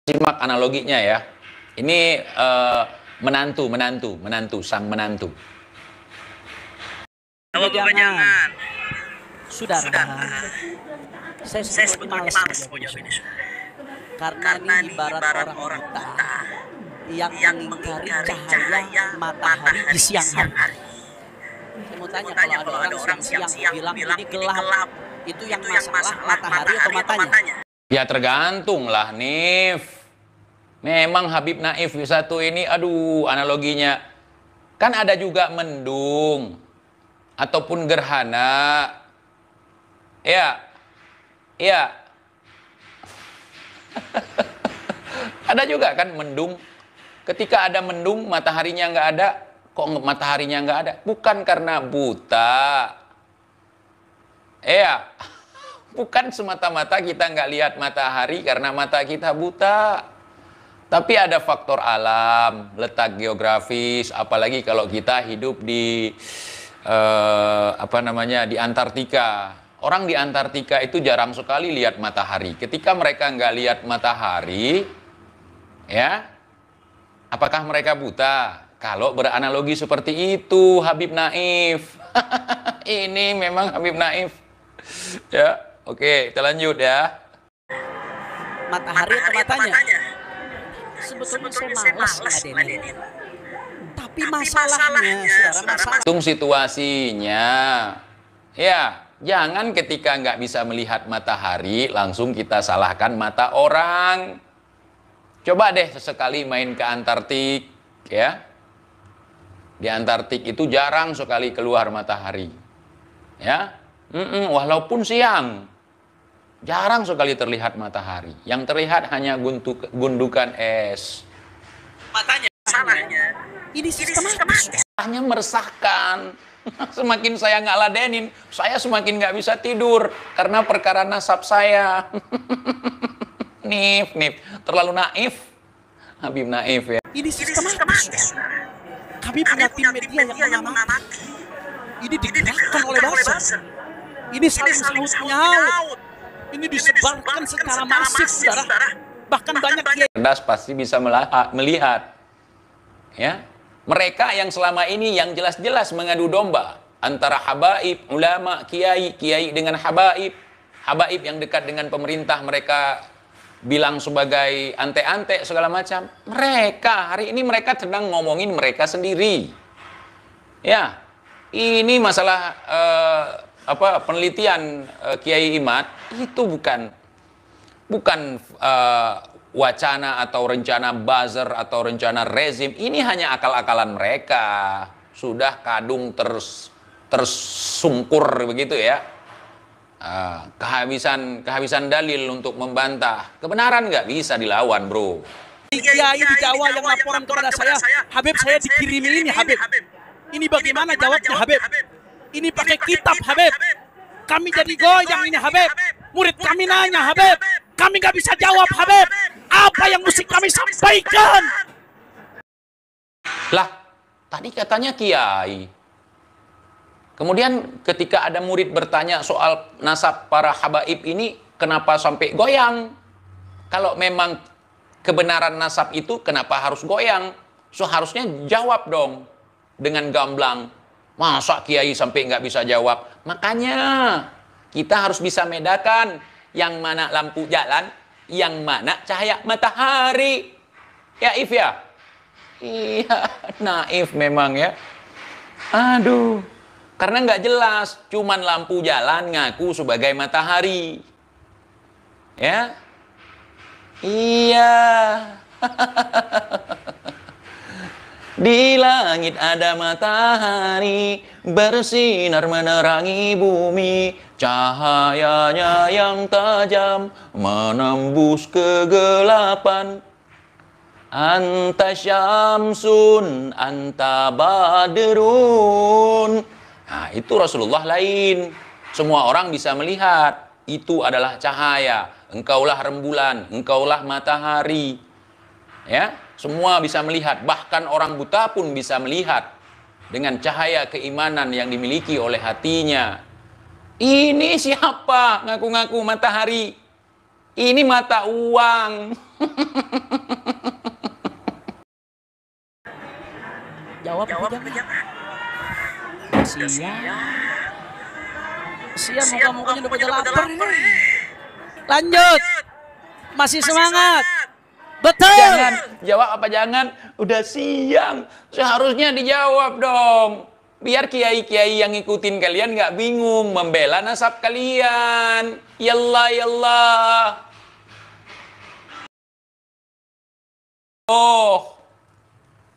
Simak analoginya ya. Ini sang menantu. Kalau jangan. Saudara, saya sebetulnya malas menjawab ini. Karena ini ibarat orang buta yang mengingkari cahaya matahari di siang hari. Saya mau tanya, kalau ada orang siang-siang bilang ini gelap, itu yang masalah matahari atau matanya? Ya tergantung lah, Nif. Memang Habib Naif satu ini, aduh analoginya. Kan ada juga mendung ataupun gerhana. Ya. Ada juga kan mendung. Ketika ada mendung, mataharinya nggak ada. Kok mataharinya nggak ada? Bukan karena buta. Ya. Bukan semata-mata kita nggak lihat matahari karena mata kita buta. Tapi ada faktor alam, letak geografis, apalagi kalau kita hidup di di Antartika. Orang di Antartika itu jarang sekali lihat matahari. Ketika mereka nggak lihat matahari, ya, apakah mereka buta? Kalau beranalogi seperti itu, Habib Naif. Ini memang Habib Naif. Ya. Oke, kita lanjut ya. Matahari atau matanya? Sebetulnya saya malas ngadenin. Tapi masalahnya, Hitung situasinya. Ya, jangan ketika nggak bisa melihat matahari, langsung kita salahkan mata orang. Coba deh sesekali main ke Antartik, ya. Di Antartik itu jarang sekali keluar matahari. Ya, walaupun siang. Jarang sekali terlihat matahari. Yang terlihat hanya gundukan es. Matanya salahnya. Ini sistematis. Hanya meresahkan. Semakin saya nggak ladenin, saya semakin nggak bisa tidur. Karena perkara nasab saya. Nif. Terlalu naif. Habib Naif ya. Ini sistematis. Kami punya tim media yang mengamati. Ini digerakkan oleh buzzer. Ini saling sahut-nyaut. Ini disebarkan secara masif, saudara. Bahkan banyak cerdas pasti bisa melihat. Ya, mereka yang selama ini yang jelas-jelas mengadu domba antara habaib, ulama, kiai dengan habaib yang dekat dengan pemerintah mereka bilang sebagai ante-ante segala macam. Mereka hari ini mereka sedang ngomongin mereka sendiri. Ya, ini masalah penelitian Kiai Imad itu bukan wacana atau rencana buzzer atau rencana rezim. Ini hanya akal-akalan mereka. Sudah kadung tersungkur begitu ya. Kehabisan dalil untuk membantah. Kebenaran nggak bisa dilawan, bro. Kiai di Jawa yang laporan kepada saya, Habib saya dikirimin ini Habib. Ini bagaimana jawabnya Habib? Ini pakai kitab Habib. Kami jadi goyang ini Habib. Murid kami nanya Habib. Kami nggak bisa jawab Habib. Apa yang mesti kami sampaikan? Lah, tadi katanya kiai. Kemudian ketika ada murid bertanya soal nasab para habaib ini, kenapa sampai goyang? Kalau memang kebenaran nasab itu, kenapa harus goyang? Seharusnya jawab dong dengan gamblang. Masa kiai sampai nggak bisa jawab? Makanya kita harus bisa bedakan yang mana lampu jalan, yang mana cahaya matahari. Ya If ya? Iya, naif memang ya. Aduh, karena nggak jelas, cuman lampu jalan ngaku sebagai matahari. Ya? Iya. Di langit ada matahari, bersinar menerangi bumi, cahayanya yang tajam menembus kegelapan. Anta syamsun, anta badrun. Nah, itu Rasulullah lain. Semua orang bisa melihat. Itu adalah cahaya. Engkaulah rembulan, engkaulah matahari. Ya, semua bisa melihat. Bahkan orang buta pun bisa melihat dengan cahaya keimanan yang dimiliki oleh hatinya. Ini siapa ngaku-ngaku matahari? Ini mata uang. Jawab jangan. Sian muka-mukanya udah pada lapar ini. Lanjut. Masih semangat. Betul. Jangan, jawab apa jangan? Udah siang. Seharusnya dijawab dong. Biar kiai-kiai yang ngikutin kalian nggak bingung membela nasab kalian. Yallah, yallah. Oh,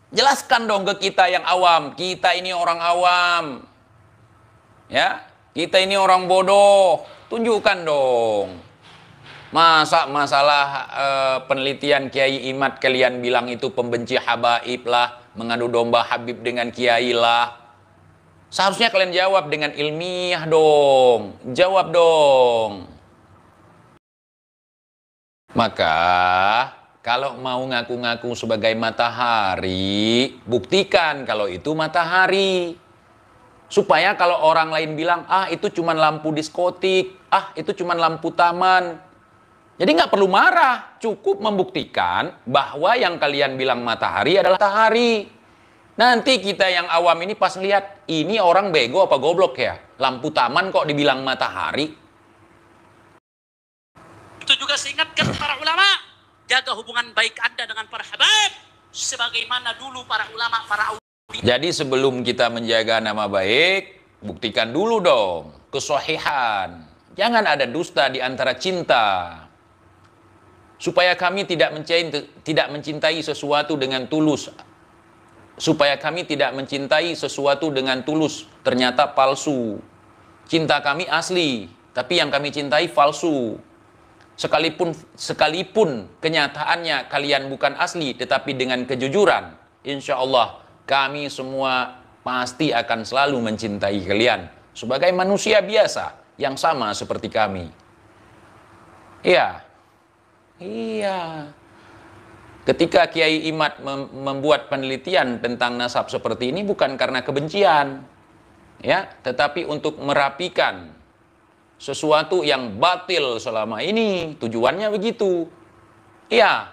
jelaskan dong ke kita yang awam. Kita ini orang awam. Ya, kita ini orang bodoh. Tunjukkan dong. Masa masalah penelitian Kiai Imad kalian bilang itu pembenci habaib lah, mengadu domba Habib dengan Kiai lah. Seharusnya kalian jawab dengan ilmiah dong. Jawab dong. Maka kalau mau ngaku-ngaku sebagai matahari, buktikan kalau itu matahari. Supaya kalau orang lain bilang, ah itu cuma lampu diskotik, ah itu cuma lampu taman. Jadi nggak perlu marah, cukup membuktikan bahwa yang kalian bilang matahari adalah matahari. Nanti kita yang awam ini pas lihat, ini orang bego apa goblok ya? Lampu taman kok dibilang matahari? Itu juga saya ingatkan para ulama, jaga hubungan baik Anda dengan para habaib sebagaimana dulu para ulama, para awliya. Jadi sebelum kita menjaga nama baik, buktikan dulu dong kesohihan. Jangan ada dusta di antara cinta. Supaya kami tidak mencintai sesuatu dengan tulus. Supaya kami tidak mencintai sesuatu dengan tulus, ternyata palsu. Cinta kami asli, tapi yang kami cintai palsu. Sekalipun kenyataannya kalian bukan asli, tetapi dengan kejujuran, insya Allah kami semua pasti akan selalu mencintai kalian sebagai manusia biasa yang sama seperti kami. Iya. Ketika Kiai Imad membuat penelitian tentang nasab seperti ini bukan karena kebencian, ya, tetapi untuk merapikan sesuatu yang batil selama ini. Tujuannya begitu. Iya.